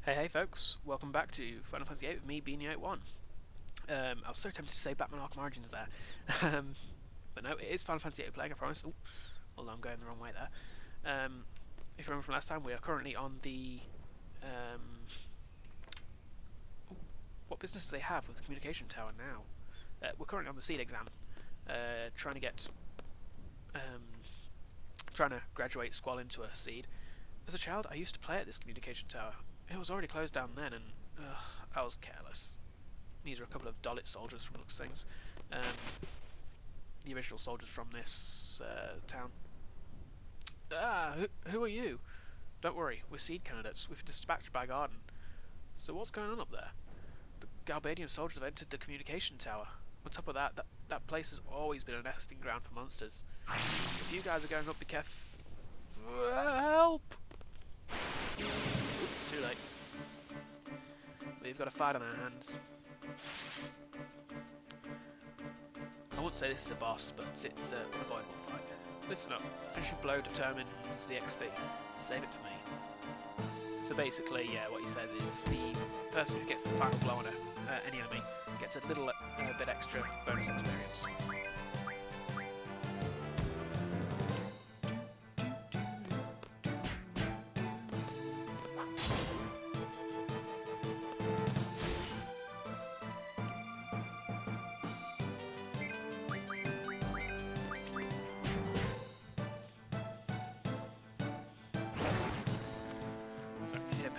Hey folks, welcome back to Final Fantasy VIII with me, Beanie81. I was so tempted to say Batman Arkham Origins there, but no, it is Final Fantasy VIII playing, I promise. Ooh, although I'm going the wrong way there. If you remember from last time, we are currently on the... what business do they have with the communication tower now? We're currently on the seed exam, trying to graduate Squall into a seed. As a child, I used to play at this communication tower. It was already closed down then, and I was careless. These are a couple of Dalit soldiers from the looks of things. The original soldiers from this town. Who are you? Don't worry, we're seed candidates. We've been dispatched by Garden. So what's going on up there? The Galbadian soldiers have entered the communication tower. On top of that, that place has always been a nesting ground for monsters. If you guys are going up, be careful. Help! Too late. We've got a fight on our hands. I wouldn't say this is a boss, but it's an avoidable fight. Listen up. The finishing blow determines the XP. Save it for me. So basically, yeah, what he says is the person who gets the final blow on any enemy gets a little bit extra bonus experience.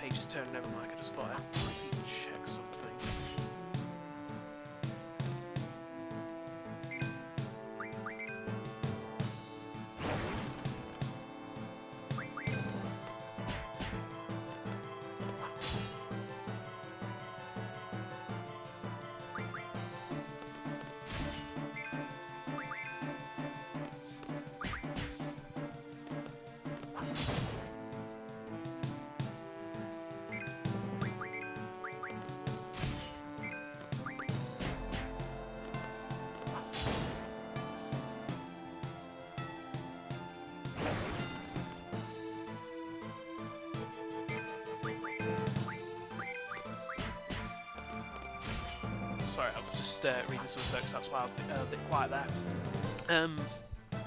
Pages turning over, Mike. I just thought I'd check something. Sorry, I was just reading some books, that's why I was a bit quiet there.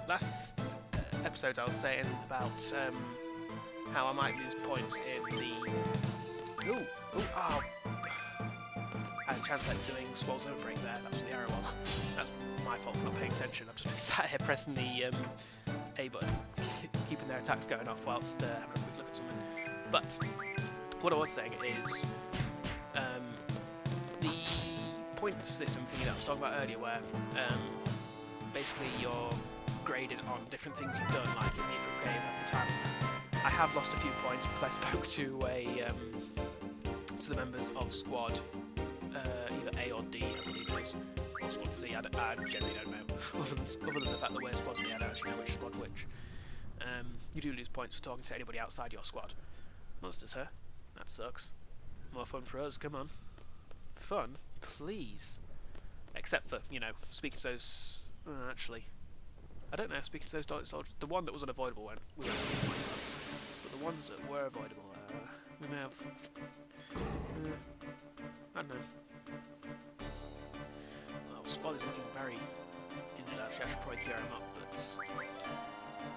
Last episode I was saying about how I might lose points in the... I had a chance at doing Squall's Overbreak there, that's what the arrow was. That's my fault for not paying attention, I've just been sat here pressing the A button, keeping their attacks going off whilst having a quick look at something. But, what I was saying is... points system thingy that I was talking about earlier, where basically you're graded on different things you've done, like in the Ifrit Cave at the time. I have lost a few points because I spoke to the members of Squad, either A or D, I believe it is, or Squad C. I generally don't know. other than the fact that we're Squad B, I don't actually know which squad which. You do lose points for talking to anybody outside your squad. Monsters, huh? That sucks. More fun for us. Come on. Fun? Please. Except for, you know, speaking to those... actually, I don't know, speaking to those Dalit soldiers, the one that was unavoidable we went points on. But the ones that were avoidable, we may have... I don't know. Well, Squall is looking very injured, actually. I should probably clear him up, but...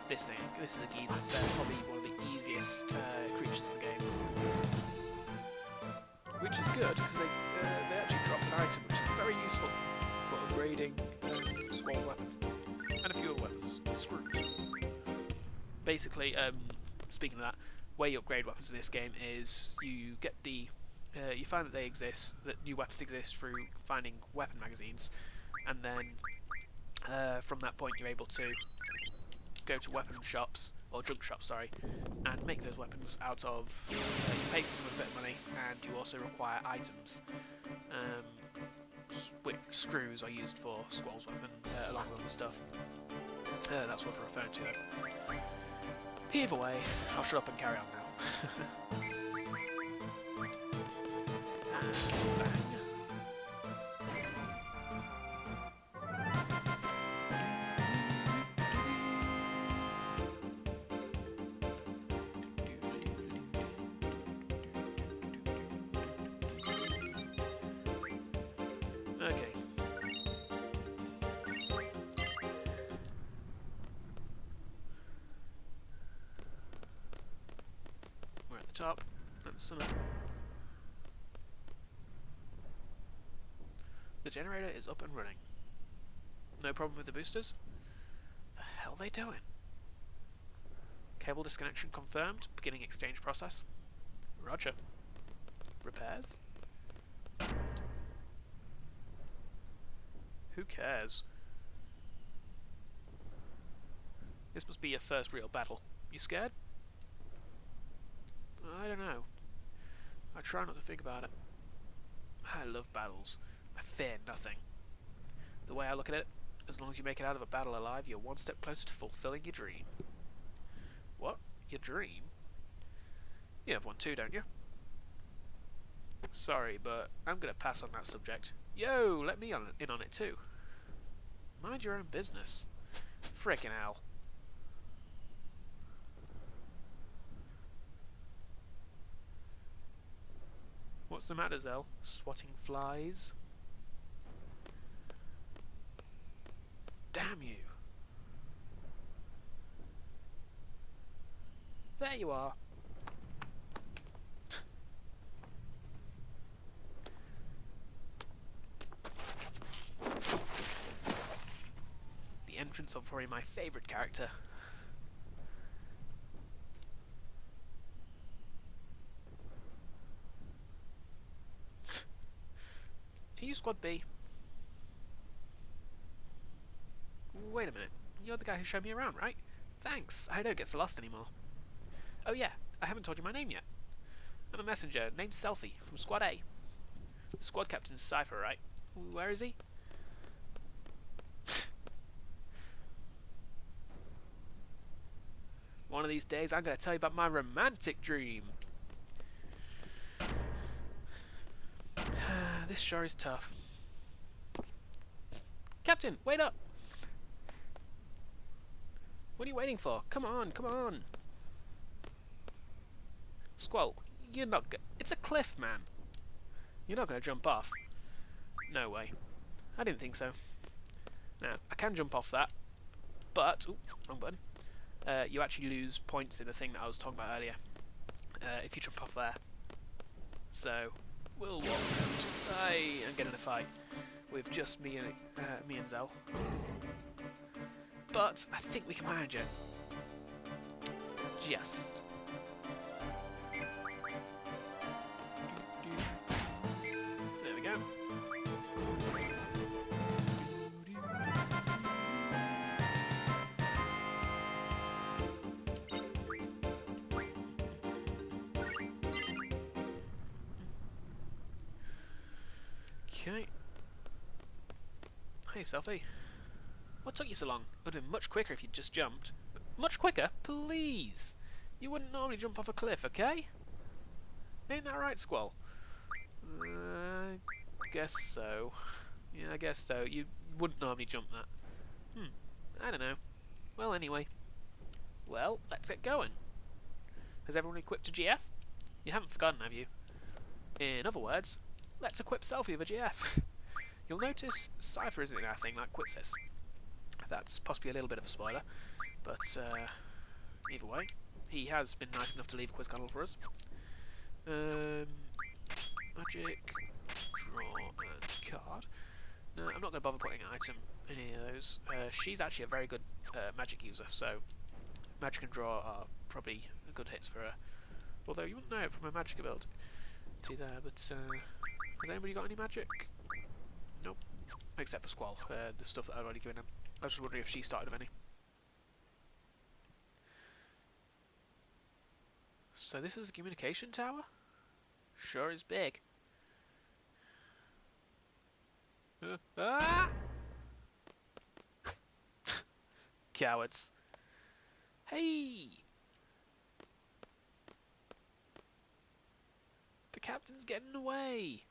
This is a geezer. They're probably one of the easiest creatures in the game. Which is good, because they actually drop an item, which is very useful for upgrading Squall's weapon. And a few other weapons. Screws. Basically, speaking of that, way you upgrade weapons in this game is you get the... you find that they exist, that new weapons exist through finding weapon magazines, and then from that point you're able to go to weapon shops, or junk shops, sorry, and make those weapons out of... you pay for them with a bit of money, and you also require items. Which screws are used for Squall's weapon, along with other stuff. That's what we're referring to, though. Either way, I'll shut up and carry on now. And bang. Okay. We're at the top. That's summit. The generator is up and running. No problem with the boosters? The hell are they doing? Cable disconnection confirmed. Beginning exchange process. Roger. Repairs? Who cares? This must be your first real battle. You scared? I don't know. I try not to think about it. I love battles. I fear nothing. The way I look at it, as long as you make it out of a battle alive, you're one step closer to fulfilling your dream. What? Your dream? You have one too, don't you? Sorry, but I'm gonna pass on that subject. Yo, let me in on it too. Mind your own business. Frickin' hell. What's the matter, Zell? Swatting flies? Damn you. There you are. The entrance of probably my favourite character. Are you Squad B? Wait a minute. You're the guy who showed me around, right? Thanks. I don't get so lost anymore. Oh yeah, I haven't told you my name yet. I'm a messenger named Selfie from Squad A. The squad captain's Cypher, right? Where is he? One of these days I'm going to tell you about my romantic dream. This sure is tough. Captain, wait up! What are you waiting for? Come on, come on! Squall, you're not it's a cliff, man. You're not going to jump off. No way. I didn't think so. Now, I can jump off that, but... Ooh, wrong button. You actually lose points in the thing that I was talking about earlier. If you jump off there. So, we'll walk around. I am getting in a fight with just me and Zell. But I think we can manage it. Just. There we go. Okay. Hey, Selfie. What took you so long? It would have been much quicker if you'd just jumped. Much quicker? Please! You wouldn't normally jump off a cliff, okay? Ain't that right, Squall? I guess so. Yeah, I guess so. You wouldn't normally jump that. I don't know. Well, anyway. Well, let's get going. Has everyone equipped a GF? You haven't forgotten, have you? In other words, let's equip Selfie with a GF. You'll notice Cypher isn't in our thing like Quit says. That's possibly a little bit of a spoiler, but either way, he has been nice enough to leave a quiz card for us. Magic, draw, and card. No, I'm not going to bother putting an item in any of those. She's actually a very good magic user, so magic and draw are probably good hits for her. Although you wouldn't know it from a magic ability there, but has anybody got any magic? Nope. Except for Squall, the stuff that I've already given him. I was just wondering if she started with any. So this is a communication tower? Sure is big. Ah! Cowards. Hey! The captain's getting away!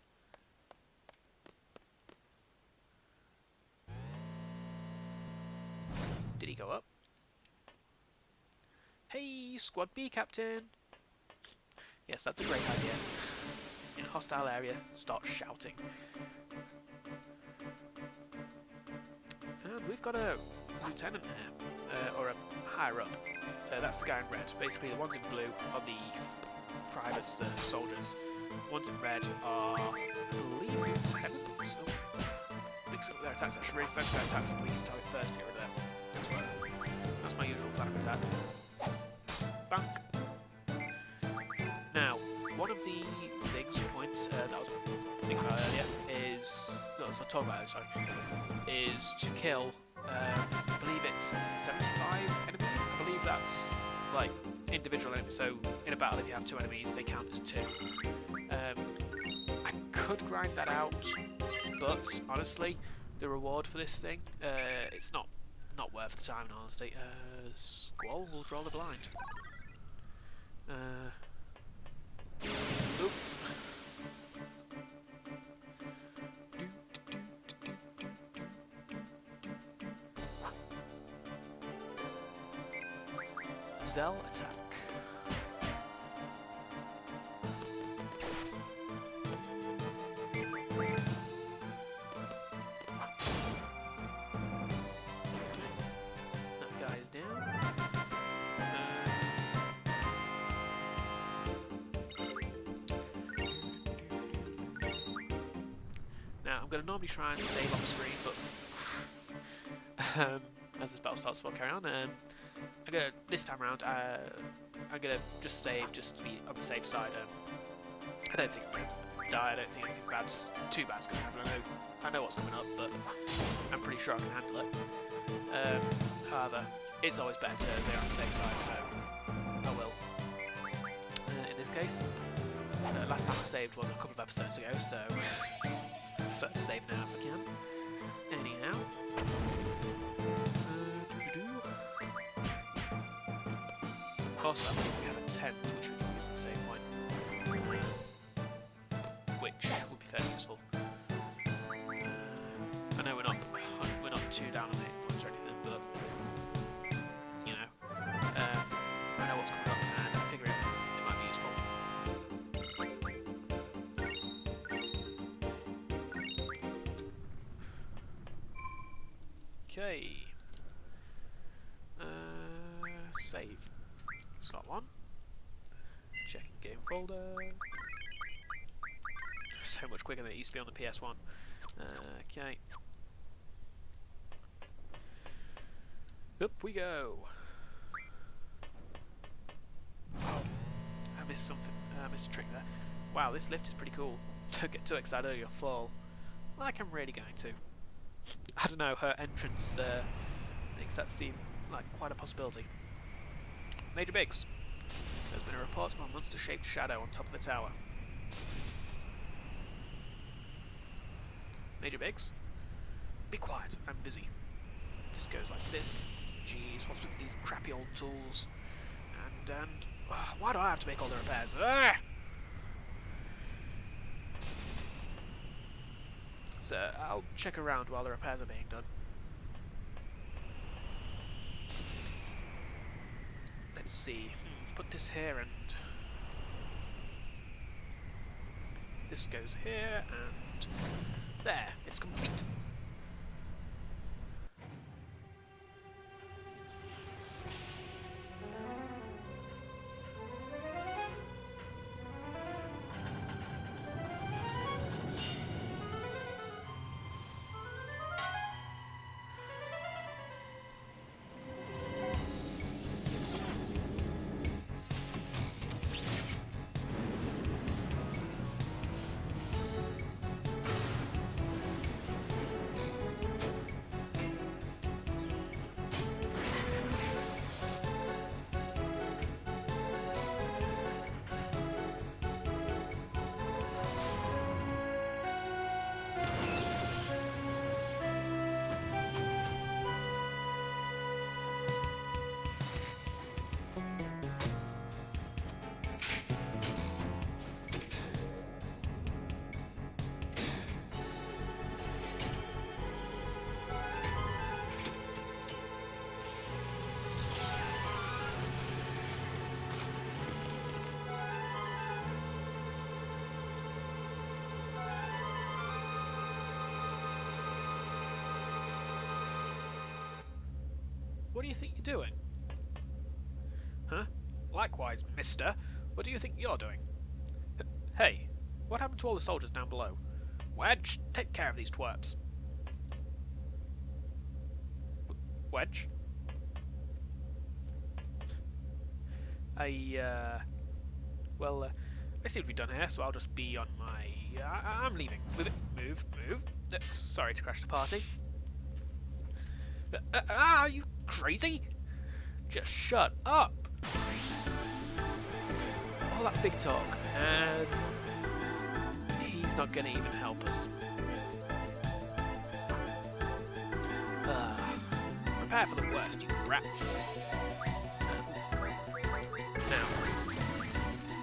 Did he go up? Hey, Squad B Captain! Yes, that's a great idea. In a hostile area, start shouting. And we've got a lieutenant here, or a higher up. That's the guy in red. Basically, the ones in blue are the privates, the soldiers. The ones in red are, I believe, lieutenants. So, mix up their attacks. I should really focus their attacks on the weakest target first here or there. That's my usual plan of attack. Bank. Now, one of the things, points, that I was thinking about earlier is, no, I was not talking about it, sorry, is to kill, I believe it's 75 enemies. I believe that's, like, individual enemies, so in a battle if you have 2 enemies, they count as 2. I could grind that out, but, honestly, the reward for this thing, it's not worth the time, honestly. Squall will draw the blind. Oop. Zell attack. That guy is down. Now I'm going to normally try and save off screen, but as this battle starts, we'll carry on. I'm gonna, this time around, I'm gonna just save, just to be on the safe side. I don't think I'm gonna die. I don't think anything too bad's gonna happen. I know what's coming up, but I'm pretty sure I can handle it. However, it's always better to be on the safe side, so I will. In this case, last time I saved was a couple of episodes ago, so I prefer to save now if I can. Anyhow. Also, I believe we have a tent which we can use at the same point, which would be fairly useful. I know we're not too down on 8 points or anything, but you know, I know what's coming up, and I figure it might be useful. Okay. Save. Slot 1. Checking game folder. So much quicker than it used to be on the PS1. Okay. Up we go. Oh, I missed something. I missed a trick there. Wow, this lift is pretty cool. Don't get too excited or you'll fall. Like I'm really going to. I don't know, her entrance makes that seem like quite a possibility. Major Biggs. There's been a report of a monster-shaped shadow on top of the tower. Major Biggs? Be quiet, I'm busy. This goes like this. Jeez, what's with these crappy old tools? And why do I have to make all the repairs? Ah! So, I'll check around while the repairs are being done. Let's see. Put this here and this goes here and there. It's complete. what do you think you're doing? Huh? Likewise, mister. What do you think you're doing? Hey, what happened to all the soldiers down below? Wedge, take care of these twerps. Wedge? Well, I see what we've done here, so I'll just be on my... I'm leaving. Move it. Move. Move. Sorry to crash the party. Are you crazy? Just shut up. All that big talk, and he's not going to even help us. Prepare for the worst, you brats. Now,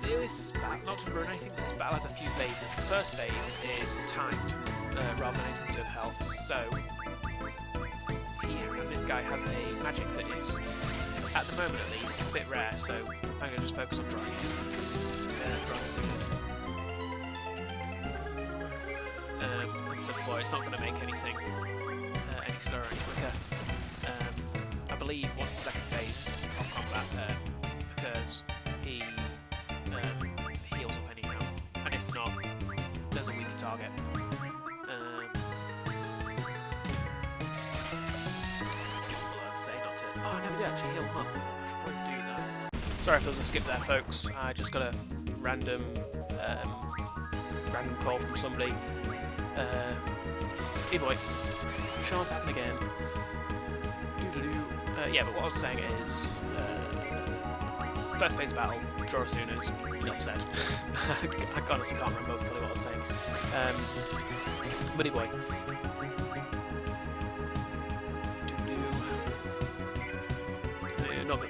this battle, not to ruin anything, but this battle has a few phases. The first phase is timed, rather than anything to do with health, so this guy has a magic that is, at the moment at least, a bit rare, so I'm going to just focus on drawing it. As I said before, it's not going to make anything any slower or any quicker. I believe once the second phase of combat occurs, he heals up anyhow, and if not, there's a weaker target. I never did actually heal him up. I should probably do that. Sorry if there was a skip there, folks. I just got a random call from somebody. Hey boy, shan't happen again. Yeah, but what I was saying is, first phase battle, draw as soon as, enough said. I honestly can't remember fully what I was saying. Buddy boy.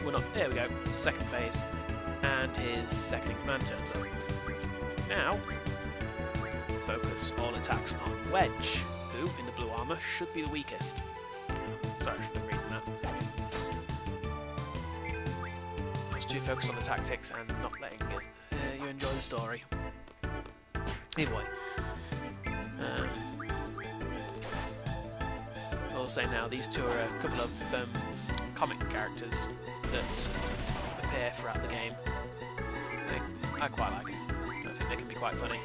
We're not. There we go. Second phase, and his second in command turns up. Now, focus all attacks on Wedge, who, in the blue armour, should be the weakest. Sorry, I should have been reading that. Just to focus on the tactics and not letting you enjoy the story. Anyway, I'll say now these two are a couple of comic characters that appear throughout the game. I quite like them. I think they can be quite funny.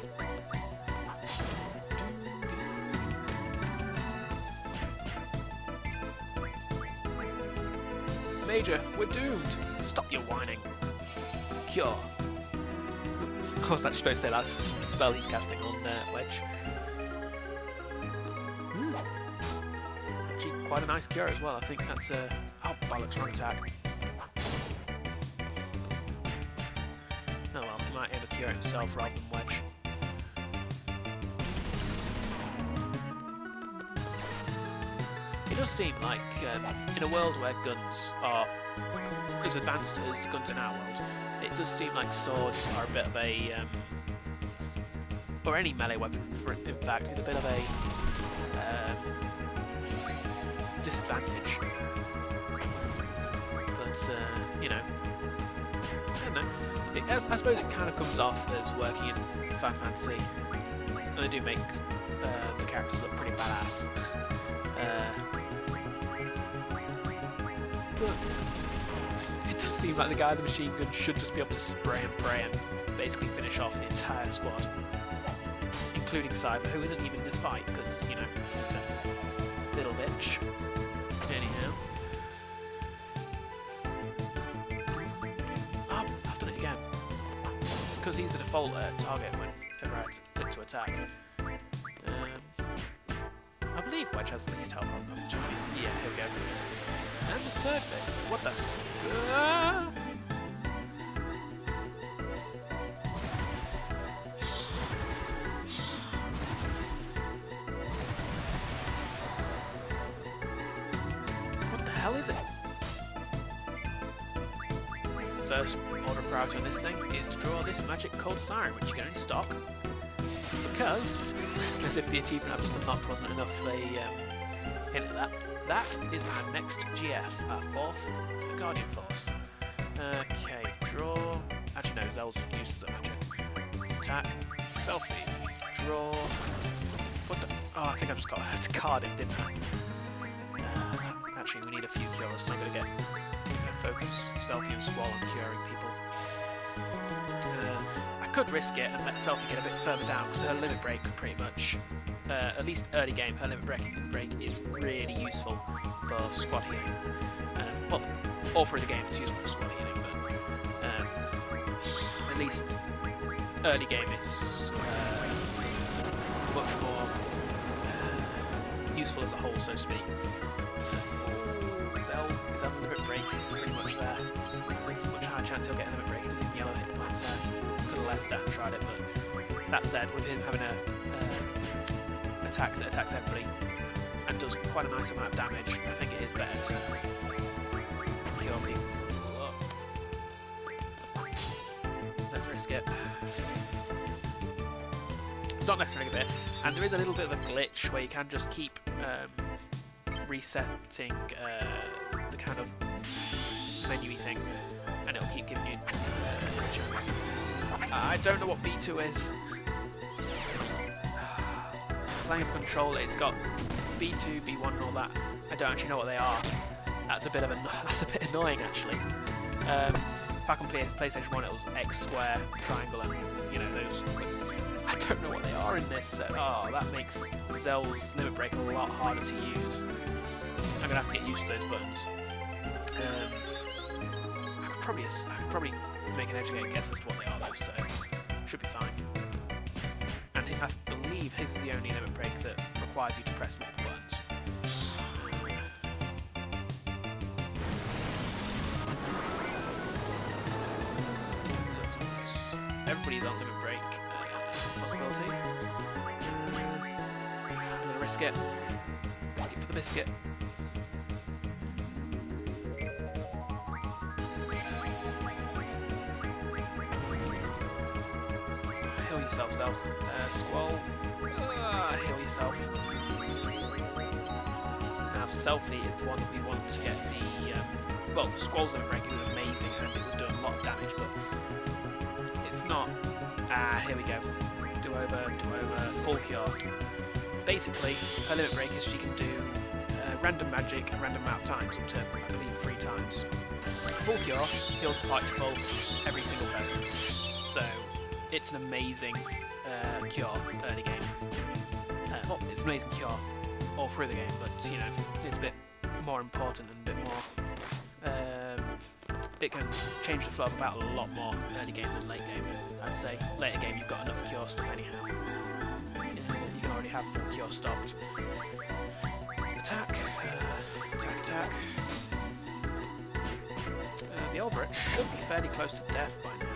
Major, we're doomed! Stop your whining. Cure. I wasn't actually supposed to say that. That's just a spell he's casting on Wedge. Actually, quite a nice cure as well. I think that's a... Oh, bollocks, wrong attack. Oh well, he might aim a cure himself rather than Wedge. It does seem like, in a world where guns are as advanced as guns in our world, it does seem like swords are a bit of a, or any melee weapon, in fact, is a bit of a disadvantage. But, you know, I don't know. I suppose it kind of comes off as working in Final Fantasy, and they do make the characters look pretty badass. But it does seem like the guy with the machine gun should just be able to spray and pray and basically finish off the entire squad, including Cyber, who isn't even in this fight because, you know, it's a little bitch. Anyhow. Oh, I've done it again. It's because he's the default target whenever I click to attack. I believe Wedge has the least health on the journey. Yeah, here we go. And the third thing. What the? What the hell is it? First order of priority on this thing is to draw this magic called Siren, which you get in stock. Because, as if the achievement I've just unlocked wasn't enough, they hint at that. That is our next GF, our fourth Guardian Force. Okay, draw. Actually, no, Zel's uses that magic. Attack, selfie, draw. What the? Oh, I think I just got to card it, didn't I? That actually, we need a few cures, so I'm going to get focus Selfie and Squall on curing people. I could risk it and let Selfie get a bit further down, because her limit break pretty much, at least early game, her limit break is really useful for squad healing. Well, all through the game it's useful for squad healing, but at least early game it's much more useful as a whole, so to speak. Is that limit break pretty much there? Much higher chance he'll get a limit break if he's in yellow hit points there. Could have left that and tried it, but that said, with him having a attack that attacks everybody and does quite a nice amount of damage, I think it is better to cure people up. Let's risk it. It's not necessarily a bit, and there is a little bit of a glitch where you can just keep resetting the kind of menu-y thing, and it'll keep giving you a chance. I don't know what B2 is. Playing with controller, it's got B2, B1 and all that. I don't actually know what they are. That's a bit annoying actually. Back on PlayStation 1 it was X, square, triangle, and you know those. I don't know what they are in this, so that makes Zell's limit break a lot harder to use. I'm gonna have to get used to those buttons. I could probably make an educated guess as to what they are though, so should be fine. And I believe his is the only limit break that requires you to press multiple buttons. Everybody's on limit break possibility. I'm gonna risk it. Risk it for the biscuit. Heal yourself, Zell. Squall. Heal yourself. Now, Selfie is the one that we want to get the. Well, Squall's limit break is amazing and it would do a lot of damage, but it's not. Here we go. Do over, full cure. Basically, her limit break is she can do random magic a random amount of times, up to, I believe, 3 times. Full cure heals the party to full every single person. So, it's an amazing cure early game. Well, it's an amazing cure all through the game, but, you know, it's a bit more important and a bit more... it can change the flow of battle a lot more early game than late game. I'd say later game you've got enough cure stuff anyhow. You can already have full cure stopped. Attack, attack. The Elverett should be fairly close to death by now.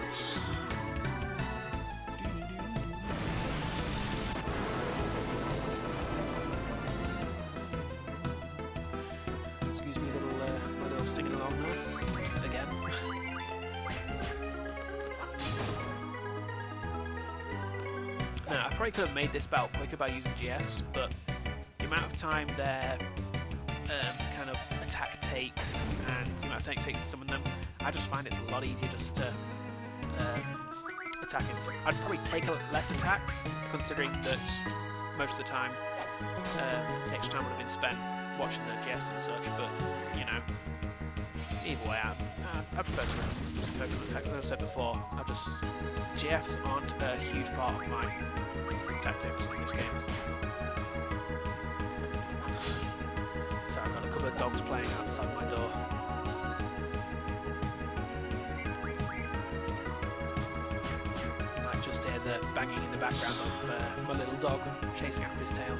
Excuse me, my little singing along there. Again. Now, I probably could have made this battle quicker by using GFs, but the amount of time their kind of attack takes and the amount of time it takes to summon them, I just find it's a lot easier just to attack him. I'd probably take less attacks, considering that most of the time extra time would have been spent watching the GFs and such, but, you know, either way, I prefer to focus on attack. As I've said before, GFs aren't a huge part of my tactics in this game. So I've got a couple of dogs playing outside my door. You might just hear the banging in the background of my little dog chasing after his tail.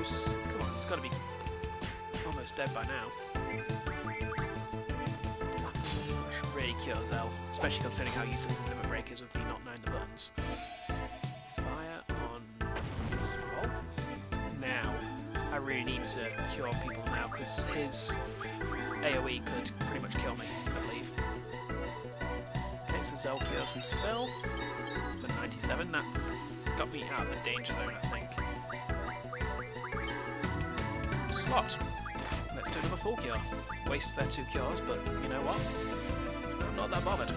Come on, it's got to be almost dead by now. That should really cure Zell, especially considering how useless his limit break is with me not knowing the buttons. Fire on Squall. Now, I really need to cure people now because his AoE could pretty much kill me, I believe. Okay, so Zell cures himself for 97. That's got me out of the danger zone, I think. Slot. Let's do another full cure. Wastes their 2 cures, but you know what? I'm not that bothered.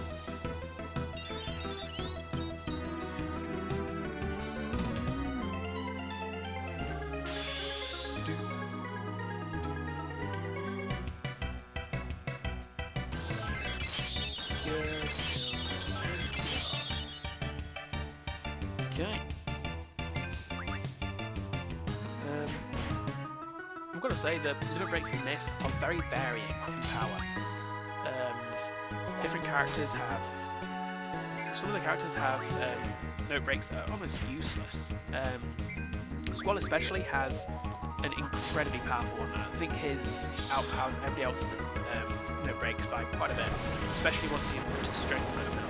Okay. I'm gonna say the limit breaks in this are very varying in power. Different characters have. Some of the characters have limit breaks that are almost useless. Squall especially has an incredibly powerful one. I think his outpowers everybody else's limit breaks by quite a bit, especially once you put his strength mode now.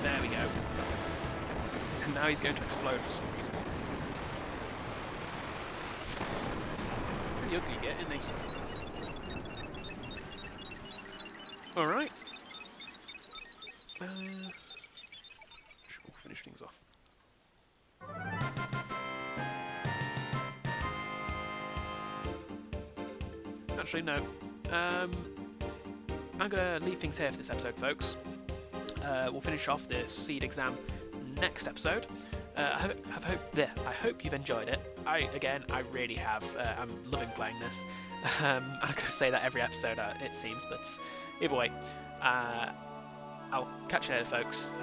There we go. And now he's going to explode for some reason. Pretty ugly get, isn't he? Alright. We'll finish things off. Actually, no. I'm going to leave things here for this episode, folks. We'll finish off the Seed exam next episode. I hope you've enjoyed it. I really have. I'm loving playing this. I'm going to say that every episode, it seems, but either way, I'll catch you later, folks.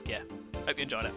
Yeah, hope you enjoyed it.